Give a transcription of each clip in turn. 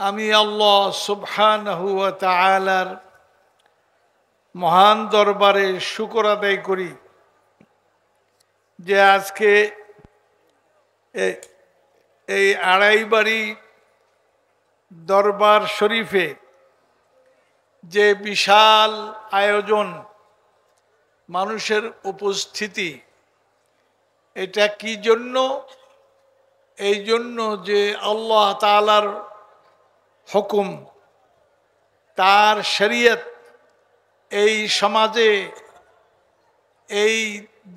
আমি আল্লাহ সুবহানাহু ওয়া তাআলার মহান দরবারে শুকর আদায় করি যে আজকে এই আড়াইবাড়ি দরবার শরীফে যে বিশাল আয়োজন, মানুষের উপস্থিতি, এটা কি জন্য? এই জন্য যে আল্লাহ তাআলার হুকুম, তার শরীয়ত এই সমাজে, এই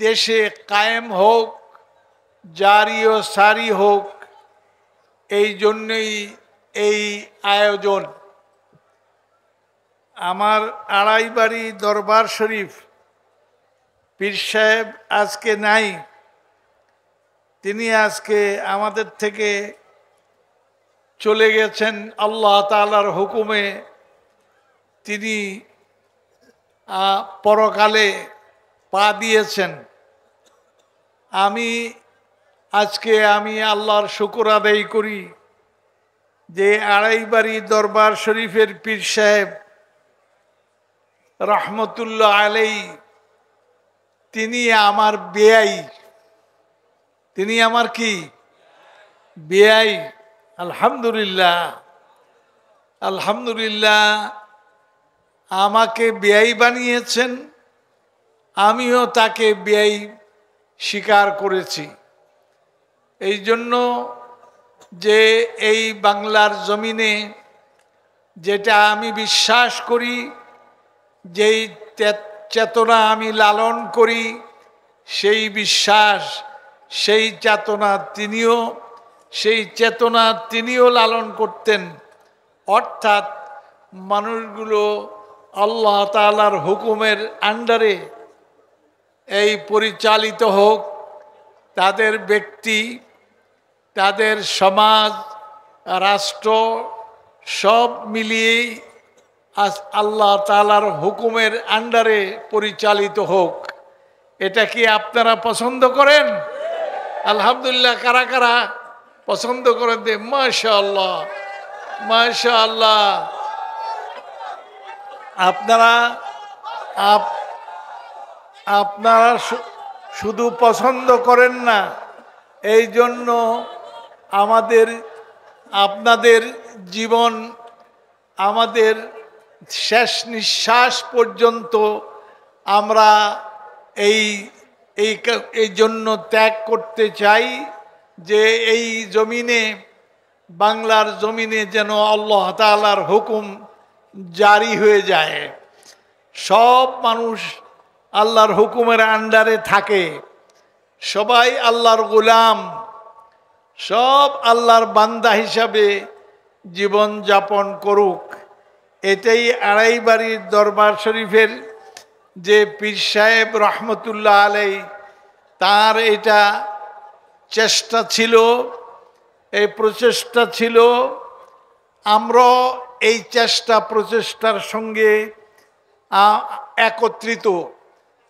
দেশে কায়েম হোক, জারি ও সারি হোক। এই জন্যই এই আয়োজন। আমার আড়াইবাড়ি দরবার শরীফ পীর সাহেব আজকে নাই। তিনি আজকে আমাদের থেকে চলে গেছেন আল্লাহ তাআলার হুকুমে। তিনি পরকালে পা দিয়েছেন। আমি আল্লাহর শুকর আদায় করি যে আড়াইবাড়ি দরবার শরীফের পীর সাহেব রহমতুল্লাহ আলাইহি, তিনি আমার বেয়াই। তিনি আমার কি? বেয়াই। আলহামদুলিল্লাহ, আলহামদুলিল্লাহ। আমাকে বেয়াই বানিয়েছেন, আমিও তাকে বেয়াই স্বীকার করেছি। এই জন্য যে এই বাংলার জমিনে যেটা আমি বিশ্বাস করি, যেই চেতনা আমি লালন করি, সেই বিশ্বাস, সেই চেতনা তিনিও লালন করতেন। অর্থাৎ মানুষগুলো আল্লাহ তাআলার হুকুমের আন্ডারে এই পরিচালিত হোক। তাদের ব্যক্তি, তাদের সমাজ, রাষ্ট্র সব মিলিয়েই আল্লাহ তাআলার হুকুমের আন্ডারে পরিচালিত হোক। এটা কি আপনারা পছন্দ করেন? আলহামদুলিল্লাহ। কারা কারা পছন্দ করেন? দে মাশাআল্লাহ, মাশাআল্লাহ। আপনারা শুধু পছন্দ করেন না, এই জন্য আপনাদের জীবন, আমাদের শেষ নিঃশ্বাস পর্যন্ত আমরা এই জন্য ত্যাগ করতে চাই যে এই জমিনে, বাংলার জমিনে যেন আল্লাহ তাআলার হুকুম জারি হয়ে যায়। সব মানুষ আল্লাহর হুকুমের আন্ডারে থাকে, সবাই আল্লাহর গোলাম, সব আল্লাহর বান্দা হিসাবে জীবন যাপন করুক। এটাই আড়াইবাড়ির দরবার শরীফের যে পীর সাহেব রহমতুল্লাহ আলাইহি, তার এটা চেষ্টা ছিল, এই প্রচেষ্টা ছিল। আমরা এই প্রচেষ্টার সঙ্গে একত্রিত।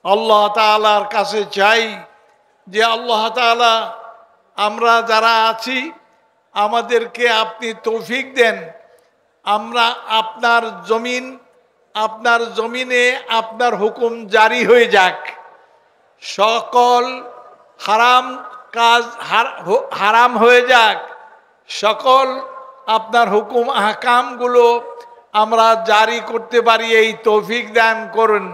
আল্লাহ তাআলার কাছে চাই যে আল্লাহ তাআলা, আমরা যারা আছি আমাদেরকে আপনি তৌফিক দেন। আমরা আপনার জমিনে আপনার হুকুম জারি হয়ে যাক। সকল হারাম কাজ হারাম হয়ে যাক। সকল আপনার হুকুম আহকামগুলো আমরা জারি করতে পারি, এই তৌফিক দান করুন।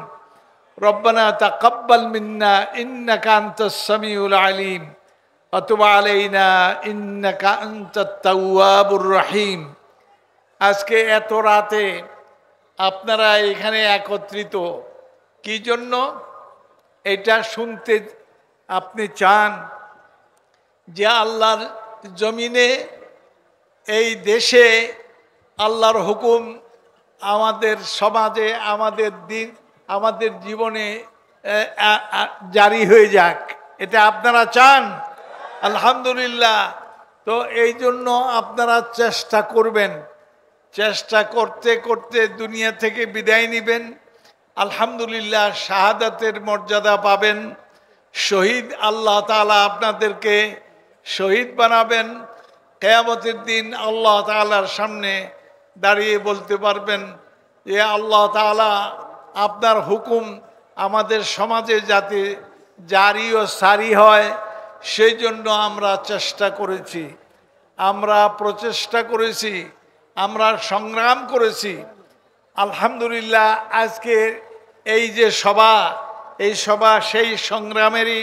রব্বানা তাকাব্বাল মিন্না ইন্নাকা আনতাস সামিউল আলিম ওয়া তুব আলাইনা ইন্নাকা আনতাত তাওয়াবুর রহিম। আজকে এত রাতে আপনারা এখানে একত্রিত কি জন্য? এটা শুনতে আপনি চান যে আল্লাহর জমিনে, এই দেশে আল্লাহর হুকুম আমাদের সমাজে, আমাদের জীবনে জারি হয়ে যাক। এটা আপনারা চান? আলহামদুলিল্লাহ। তো এই জন্য আপনারা চেষ্টা করবেন। চেষ্টা করতে করতে দুনিয়া থেকে বিদায় নেবেন। আলহামদুলিল্লাহ, শাহাদাতের মর্যাদা পাবেন। শহীদ, আল্লাহ তাআলা আপনাদেরকে শহীদ বানাবেন। কিয়ামতের দিন আল্লাহ তাআলার সামনে দাঁড়িয়ে বলতে পারবেন যে আল্লাহ তাআলা আপনার হুকুম আমাদের সমাজে যাতে জারি ও সারি হয় সেই জন্য আমরা চেষ্টা করেছি, আমরা প্রচেষ্টা করেছি, আমরা সংগ্রাম করেছি। আলহামদুলিল্লাহ আজকে এই যে সভা, এই সভা সেই সংগ্রামেরই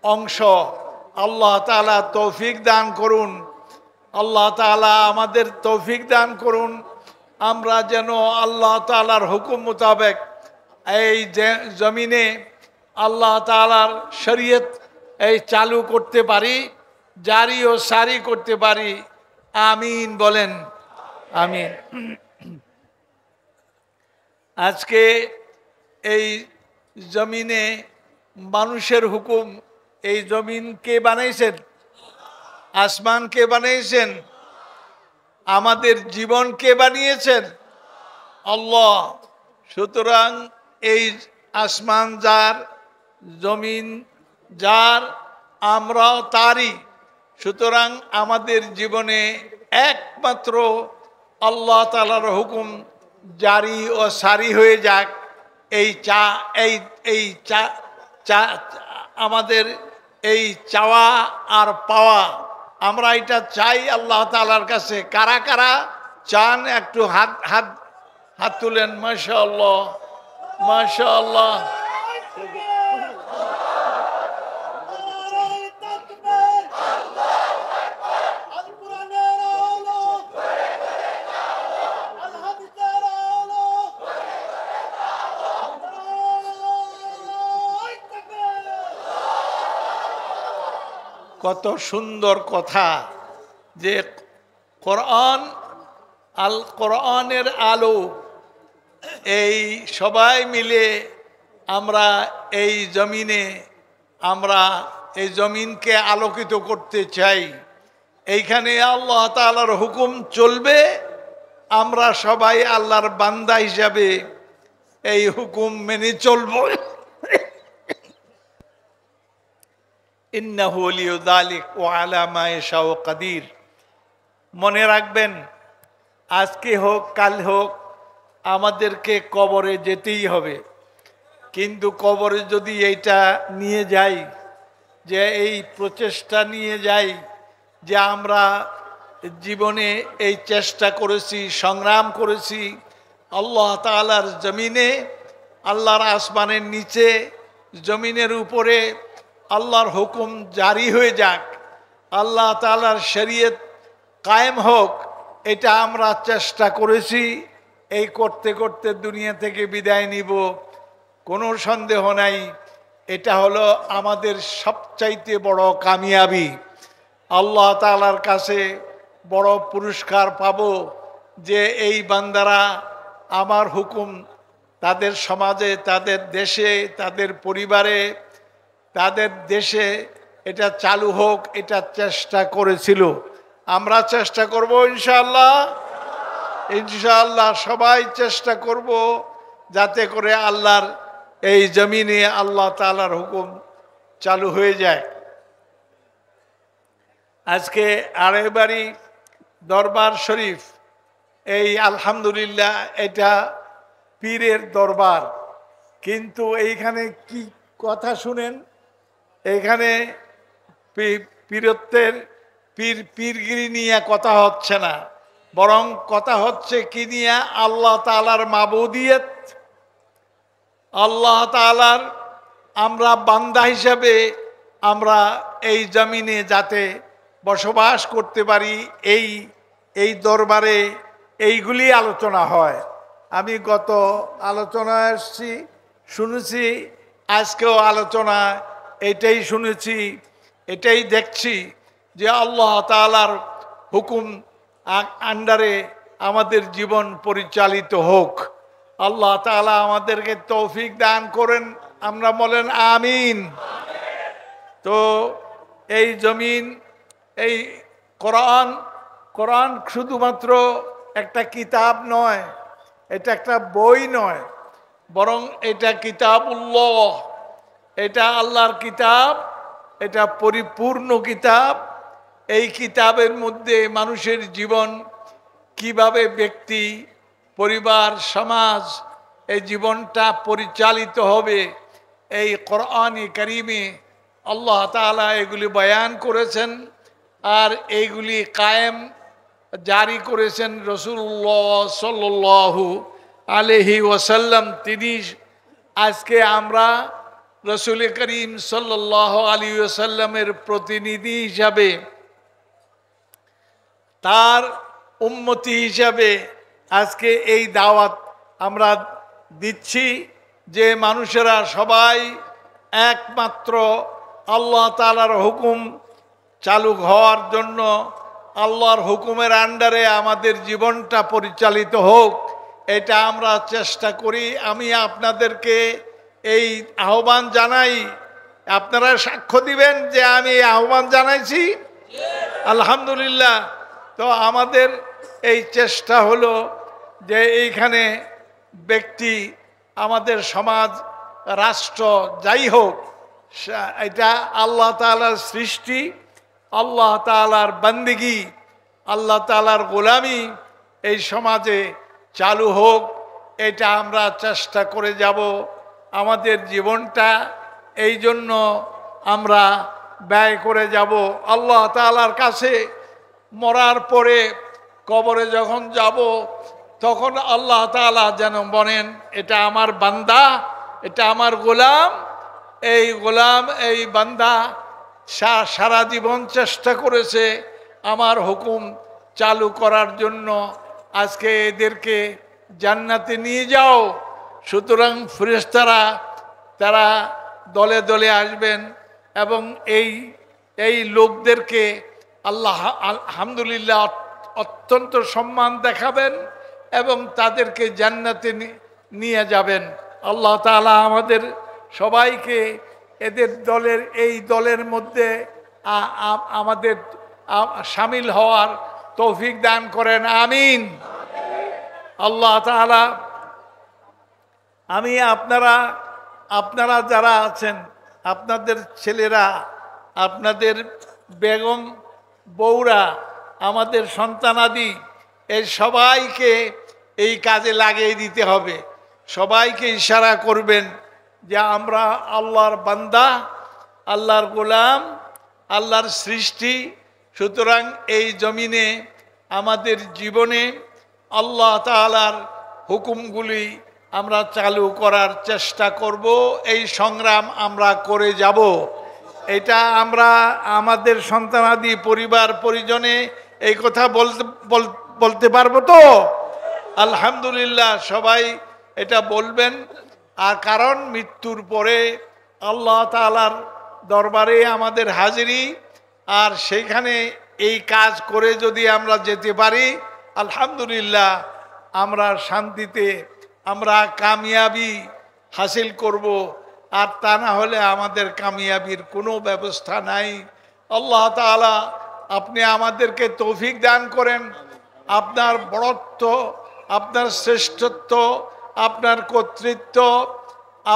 অংশ। আল্লাহ তাআলা তৌফিক দান করুন, আল্লাহ তাআলা আমাদের তৌফিক দান করুন, আমরা যেন আল্লাহ তাআলার হুকুম মোতাবেক এই জমিনে আল্লাহ তাআলার শরীয়ত এই চালু করতে পারি, জারি ও সারি করতে পারি। আমিন বলেন, আমিন। আজকে এই জমিনে মানুষের হুকুম, এই জমিন কে বানাইছেন? আসমান কে বানিয়েছেন? আমাদের জীবন কে বানিয়েছেন? আল্লাহ। সুতরাং এই আসমান যার, জমিন যার, আমরাও তারই। সুতরাং আমাদের জীবনে একমাত্র আল্লাহ তাআলার হুকুম জারি ও সারি হয়ে যাক, এই চা আমাদের এই চাওয়া আর পাওয়া, আমরা এটা চাই আল্লাহ তাআলার কাছে। কারা কারা চান একটু হাত হাত হাত তুলেন। মাশাআল্লাহ, মাশাআল্লাহ। কত সুন্দর কথা যে কোরআন, আল কোরআনের আলো, এই সবাই মিলে আমরা এই জমিনে, আমরা এই জমিনকে আলোকিত করতে চাই। এইখানে আল্লাহ তাআলার হুকুম চলবে, আমরা সবাই আল্লাহর বান্দা হিসাবে এই হুকুম মেনে চলব। ইন্নাহু ওয়ালিয়্যু যালিক ওয়া আলা মা ইয়াশাউ কাদির। মনে রাখবেন, আজকে হোক কাল হোক আমাদেরকে কবরে যেতেই হবে। কিন্তু কবরে যদি এইটা নিয়ে যাই, যে এই প্রচেষ্টা নিয়ে যাই যে আমরা জীবনে এই চেষ্টা করেছি, সংগ্রাম করেছি আল্লাহ তাআলার জমিনে, আল্লাহর আসমানের নিচে, জমিনের উপরে আল্লাহর হুকুম জারি হয়ে যাক, আল্লাহ তাআলার শরীয়ত কায়েম হোক, এটা আমরা চেষ্টা করেছি। এই করতে করতে দুনিয়া থেকে বিদায় নিব, কোনো সন্দেহ নাই। এটা হলো আমাদের সবচাইতে বড় কামিয়াবি। আল্লাহ তাআলার কাছে বড় পুরস্কার পাব যে এই বান্দারা আমার হুকুম তাদের সমাজে, তাদের দেশে, তাদের পরিবারে, তাদের দেশে এটা চালু হোক, এটা চেষ্টা করেছিল। আমরা চেষ্টা করব ইনশাআল্লাহ, ইনশাআল্লাহ সবাই চেষ্টা করব যাতে করে আল্লাহর এই জমিনে আল্লাহ তাআলার হুকুম চালু হয়ে যায়। আজকে আড়াইবাড়ি দরবার শরীফ, এই আলহামদুলিল্লাহ এটা পীরের দরবার, কিন্তু এইখানে কি কথা শুনেন, এইখানে পীরত্বের পীরগিরি নিয়ে কথা হচ্ছে না, বরং কথা হচ্ছে কি নিয়ে? আল্লাহ তাআলার মাবুদিয়ত, আল্লাহ তাআলার আমরা বান্দা হিসাবে আমরা এই জমিনে যাতে বসবাস করতে পারি, এই দরবারে এইগুলি আলোচনা হয়। আমি গত আলোচনায় এসেছি, শুনেছি, আজকেও আলোচনা এটাই শুনেছি, এটাই দেখছি যে আল্লাহ তাআলার হুকুম আন্ডারে আমাদের জীবন পরিচালিত হোক। আল্লাহ তাআলা আমাদেরকে তৌফিক দান করেন, আমরা বলেন আমিন। তো এই জমিন, এই কোরআন, কোরআন শুধুমাত্র একটা কিতাব নয়, এটা একটা বই নয়, বরং এটা কিতাবুল্লাহ, এটা আল্লাহর কিতাব, এটা পরিপূর্ণ কিতাব। এই কিতাবের মধ্যে মানুষের জীবন কিভাবে ব্যক্তি, পরিবার, সমাজ এই জীবনটা পরিচালিত হবে, এই কোরআনে কারিমে আল্লাহ তাআলা এগুলি বয়ান করেছেন। আর এইগুলি কায়েম জারি করেছেন রাসূলুল্লাহ সাল্লাল্লাহু আলাইহি ওয়াসাল্লাম। তিনি আজকে আমরা রাসূল করিম সাল্লাল্লাহু আলাইহি ওয়াসাল্লামের প্রতিনিধি হিসাবে, তার উম্মতি হিসাবে আজকে এই দাওয়াত আমরা দিচ্ছি যে মানুষেরা সবাই একমাত্র আল্লাহ তাআলার হুকুম চালু হওয়ার জন্য, আল্লাহর হুকুমের আন্ডারে আমাদের জীবনটা পরিচালিত হোক, এটা আমরা চেষ্টা করি। আমি আপনাদেরকে এই আহ্বান জানাই। আপনারা সাক্ষ্য দিবেন যে আমি এই আহ্বান জানাইছি। আলহামদুলিল্লাহ। তো আমাদের এই চেষ্টা হলো যে এইখানে ব্যক্তি, আমাদের সমাজ, রাষ্ট্র যাই হোক, এটা আল্লাহ তাআলার সৃষ্টি, আল্লাহ তাআলার বান্দিগি, আল্লাহ তাআলার গোলামি এই সমাজে চালু হোক, এটা আমরা চেষ্টা করে যাব। আমাদের জীবনটা এই জন্য আমরা ব্যয় করে যাব আল্লাহ তাআলার কাছে। মরার পরে কবরে যখন যাব তখন আল্লাহ তাআলা যেন বলেন, এটা আমার বান্দা, এটা আমার গোলাম। এই গোলাম, এই বান্দা সারা জীবন চেষ্টা করেছে আমার হুকুম চালু করার জন্য, আজকে এদেরকে জান্নাতে নিয়ে যাও। সুতরাং ফেরেশতারা তারা দলে দলে আসবেন এবং এই লোকদেরকে আল্লাহ আলহামদুলিল্লাহ অত্যন্ত সম্মান দেখাবেন এবং তাদেরকে জান্নাতে নিয়ে যাবেন। আল্লাহ তাআলা আমাদের সবাইকে এদের দলের, এই দলের মধ্যে আমাদের শামিল হওয়ার তৌফিক দান করেন, আমিন। আল্লাহ তাআলা, আমি আপনারা যারা আছেন, আপনাদের ছেলেরা, আপনাদের বেগম বউরা, আমাদের সন্তানাদি, এই সবাইকে এই কাজে লাগিয়ে দিতে হবে। সবাইকে ইশারা করবেন যে আমরা আল্লাহর বান্দা, আল্লাহর গোলাম, আল্লাহর সৃষ্টি। সুতরাং এই জমিনে আমাদের জীবনে আল্লাহ তাআলার হুকুমগুলি আমরা চালু করার চেষ্টা করব। এই সংগ্রাম আমরা করে যাব। এটা আমরা আমাদের সন্তানাদি, পরিবার পরিজনে এই কথা বলতে পারবো তো? আলহামদুলিল্লাহ। সবাই এটা বলবেন। আর কারণ মৃত্যুর পরে আল্লাহ তাআলার দরবারে আমাদের হাজিরি, আর সেইখানে এই কাজ করে যদি আমরা যেতে পারি, আলহামদুলিল্লাহ আমরা শান্তিতে আমরা কামিয়াবি হাসিল করব। আর তা না হলে আমাদের কামিয়াবির কোনো ব্যবস্থা নাই। আল্লাহ তাআলা আপনি আমাদেরকে তৌফিক দান করেন। আপনার বড়ত্ব, আপনার শ্রেষ্ঠত্ব, আপনার কর্তৃত্ব,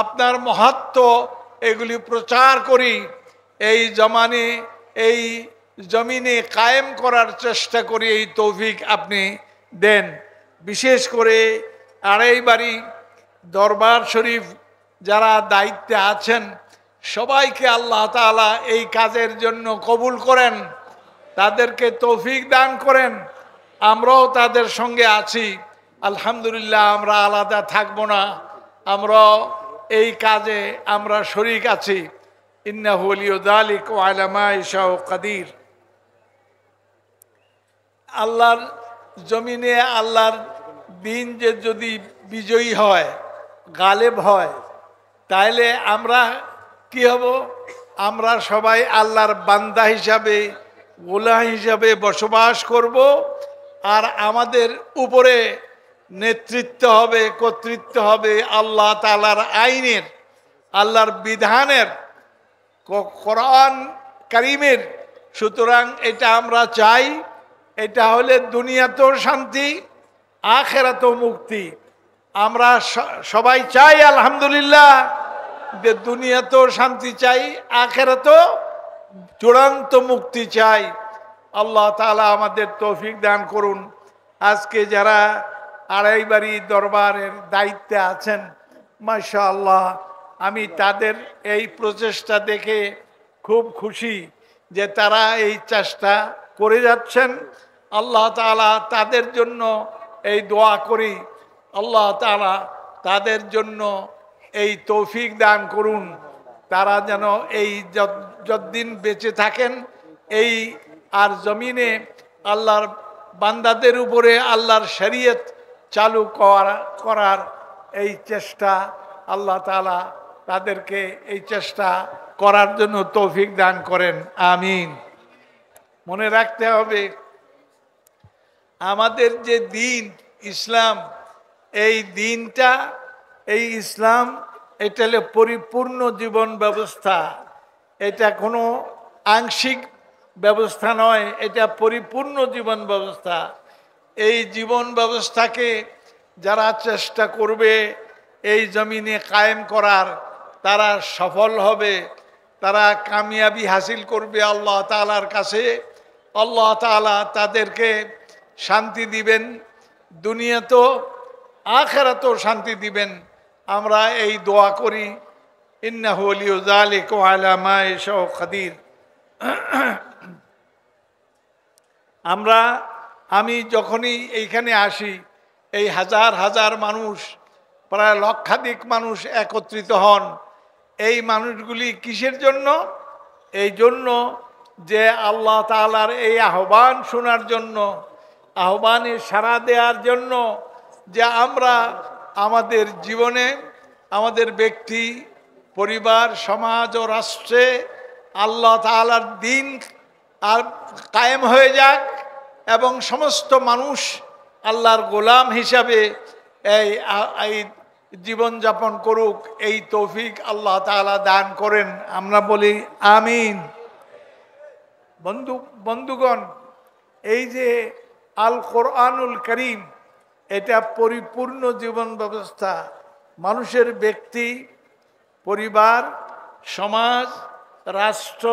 আপনার মহাত্ম এগুলি প্রচার করি, এই এই জমিনে কায়েম করার চেষ্টা করি। এই তৌফিক আপনি দেন। বিশেষ করে আড়াইবাড়ি দরবার শরীফ যারা দায়িত্বে আছেন, সবাইকে আল্লাহ তাআলা এই কাজের জন্য কবুল করেন, তাদেরকে তৌফিক দান করেন। আমরাও তাদের সঙ্গে আছি। আলহামদুলিল্লাহ, আমরা আলাদা থাকবো না, আমরা এই কাজে আমরা শরীক আছি। ইন্নাহু ওয়ালিয়্যু যালিকা ওয়া আলা মা ইয়াশাউ কাদির। আল্লাহর জমিনে আল্লাহর দিন যে যদি বিজয়ী হয়, গালেব হয়, তাহলে আমরা কি হব? আমরা সবাই আল্লাহর বান্দা হিসাবে, গোলাম হিসাবে বসবাস করব। আর আমাদের উপরে নেতৃত্ব হবে, কর্তৃত্ব হবে আল্লাহ তাআলার আইনের, আল্লাহর বিধানের, কোরআন কারীমের। সুতরাং এটা আমরা চাই। এটা হলে দুনিয়াতেও শান্তি, আখিরাতেও মুক্তি। আমরা সবাই চাই আলহামদুলিল্লাহ যে দুনিয়াতেও শান্তি চাই, আখিরাতেও চূড়ান্ত মুক্তি চাই। আল্লাহ তাআলা আমাদের তৌফিক দান করুন। আজকে যারা আড়াইবাড়ি দরবারের দায়িত্বে আছেন, মাশাআল্লাহ, আমি তাদের এই প্রচেষ্টা দেখে খুব খুশি যে তারা এই চেষ্টা করে যাচ্ছেন। আল্লাহ তাআলা তাদের জন্য এই দোয়া করি, আল্লাহ তাআলা তাদের জন্য এই তৌফিক দান করুন। তারা যেন এই যতদিন বেঁচে থাকেন এই আর জমিনে আল্লাহর বান্দাদের উপরে আল্লাহর শরীয়ত চালু করার এই চেষ্টা আল্লাহ তাআলা তাদেরকে এই চেষ্টা করার জন্য তৌফিক দান করেন, আমিন। মনে রাখতে হবে আমাদের যে দিন ইসলাম, এই দিনটা, এই ইসলাম, এটা হলো পরিপূর্ণ জীবন ব্যবস্থা। এটা কোনো আংশিক ব্যবস্থা নয়, এটা পরিপূর্ণ জীবন ব্যবস্থা। এই জীবন ব্যবস্থাকে যারা চেষ্টা করবে এই জমিনে কায়েম করার, তারা সফল হবে, তারা কামিয়াবি হাসিল করবে আল্লাহ তাআলার কাছে। আল্লাহ তাআলা তাদেরকে শান্তি দিবেন, দুনিয়াতেও আখিরাতেও শান্তি দিবেন। আমরা এই দোয়া করি, ইন্নাহু ওয়ালিয়্যু যালিকা ওয়া আলা মা ইয়াশাউ কাদির। আমি যখনই এইখানে আসি, এই হাজার হাজার মানুষ, প্রায় লক্ষাধিক মানুষ একত্রিত হন। এই মানুষগুলি কিসের জন্য? এই জন্য যে আল্লাহ তাআলার এই আহ্বান শোনার জন্য, আহ্বানে সাড়া দেওয়ার জন্য, যে আমরা আমাদের জীবনে, আমাদের ব্যক্তি, পরিবার, সমাজ ও রাষ্ট্রে আল্লাহ তাআলার দিন আর কায়েম হয়ে যাক এবং সমস্ত মানুষ আল্লাহর গোলাম হিসাবে এই জীবনযাপন করুক, এই তৌফিক আল্লাহ তাআলা দান করেন। আমরা বলি আমিন। বন্ধুগণ, এই যে আল কোরআনুল কারীম, এটা পরিপূর্ণ জীবন ব্যবস্থা। মানুষের ব্যক্তি, পরিবার, সমাজ, রাষ্ট্র,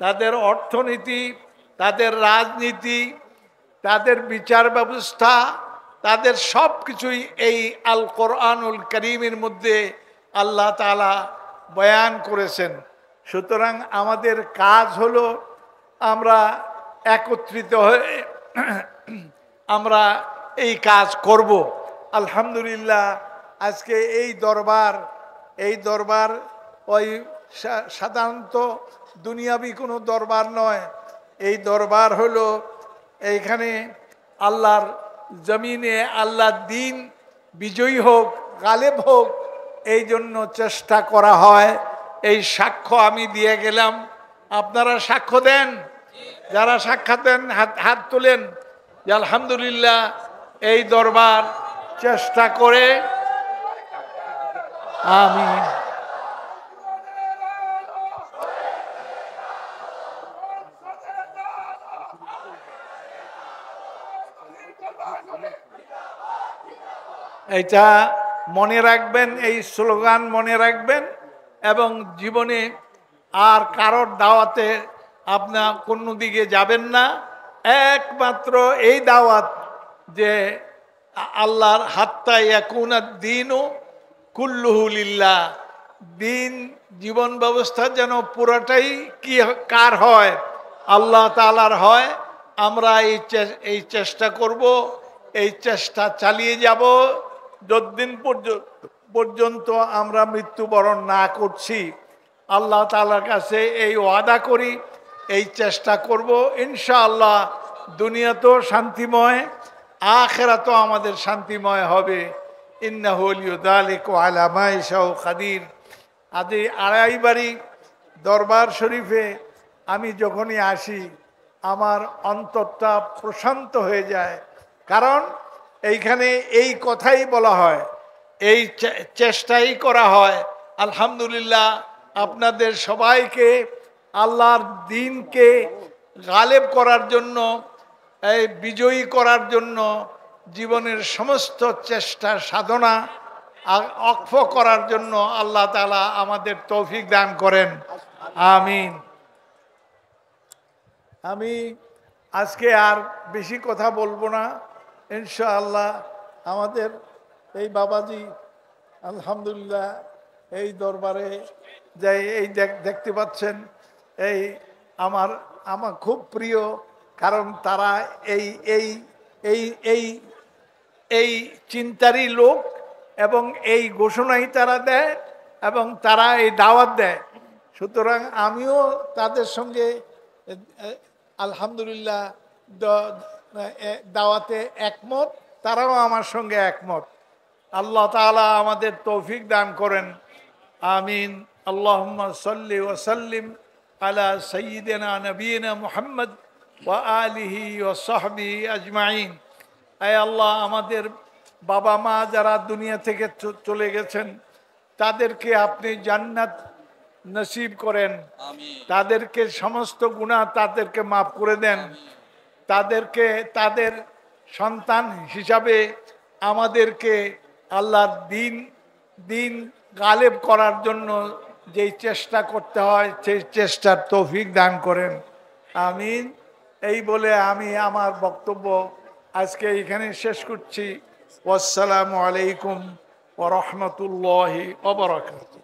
তাদের অর্থনীতি, তাদের রাজনীতি, তাদের বিচার ব্যবস্থা, তাদের সব কিছুই এই আল কোরআনুল কারীমের মধ্যে আল্লাহ তাআলা বয়ান করেছেন। সুতরাং আমাদের কাজ হলো আমরা একত্রিত হয়ে আমরা এই কাজ করব। আলহামদুলিল্লাহ, আজকে এই দরবার ওই সাধারণত দুনিয়াবি কোনো দরবার নয়। এই দরবার হলো এইখানে আল্লাহর জমিনে আল্লাহর দিন বিজয়ী হোক, গালেব হোক, এই জন্য চেষ্টা করা হয়। এই সাক্ষ্য আমি দিয়ে গেলাম, আপনারা সাক্ষ্য দেন। যারা সাক্ষাৎ দেন হাত তোলেন যে আলহামদুলিল্লাহ এই দরবার চেষ্টা করে। আমিন। এটা মনে রাখবেন, এই স্লোগান মনে রাখবেন এবং জীবনে আর কারোর দাওয়াতে আপনার কোনো দিকে যাবেন না। একমাত্র এই দাওয়াত যে আল্লাহর হাত্তা ইয়াকুনাদ দীনু কুল্লুহু লিল্লাহ, দিন জীবন ব্যবস্থা যেন পুরোটাই কি কার হয়? আল্লাহ তাআলার হয়। আমরা এই চেষ্টা করব, এই চেষ্টা চালিয়ে যাব যতদিন পর্যন্ত আমরা মৃত্যুবরণ না করছি। আল্লাহ তাআলার কাছে এই ওয়াদা করি, এই চেষ্টা করব ইনশাআল্লাহ। দুনিয়াতেও শান্তিময়, আখিরাতেও আমাদের শান্তিময় হবে। ইন্নাহু ওয়ালিয়্যু যালিকা ওয়া আলা মা ইয়াশাউ কাদির। আজ আড়াইবাড়ি দরবার শরীফে আমি যখনই আসি আমার অন্তরটা প্রশান্ত হয়ে যায়, কারণ এইখানে এই কথাই বলা হয়, এই চেষ্টাই করা হয়। আলহামদুলিল্লাহ, আপনাদের সবাইকে আল্লাহর দ্বীনকে গালেব করার জন্য, এই বিজয়ী করার জন্য জীবনের সমস্ত চেষ্টা সাধনা অক্ষ করার জন্য আল্লাহ তাআলা আমাদের তৌফিক দান করেন, আমিন। আমি আজকে আর বেশি কথা বলবো না। ইনশাআল্লাহ আমাদের এই বাবাজি আলহামদুলিল্লাহ এই দরবারে যে এই দেখতে পাচ্ছেন, এই আমার আমার খুব প্রিয়, কারণ তারা এই এই এই এই এই চিন্তারই লোক এবং এই ঘোষণাই তারা দেয় এবং তারা এই দাওয়াত দেয়। সুতরাং আমিও তাদের সঙ্গে আলহামদুলিল্লাহ দাওয়াতে একমত, তারাও আমার সঙ্গে একমত। আল্লাহ তাআলা আমাদের তৌফিক দান করেন, আমিন। আল্লাহুম্মা সাল্লি ওয়া সাল্লিম আলা সাইয়্যিদিনা নবিয়িনা মুহাম্মদ ওয়া আলিহি ওয়া সাহবিহি আজমাইন। আয় আল্লাহ, আমাদের বাবা মা যারা দুনিয়া থেকে চলে গেছেন তাদেরকে আপনি জান্নাত নসিব করেন, তাদেরকে সমস্ত গুনাহ তাদেরকে মাফ করে দেন, তাদেরকে তাদের সন্তান হিসাবে আমাদেরকে আল্লাহর দিন গালেব করার জন্য যেই চেষ্টা করতে হয় সেই চেষ্টার তৌফিক দান করেন, আমিন। এই বলে আমি আমার বক্তব্য আজকে এখানে শেষ করছি। আসসালামু আলাইকুম ওয়া রাহমাতুল্লাহি ওয়া বারাকাতুহু।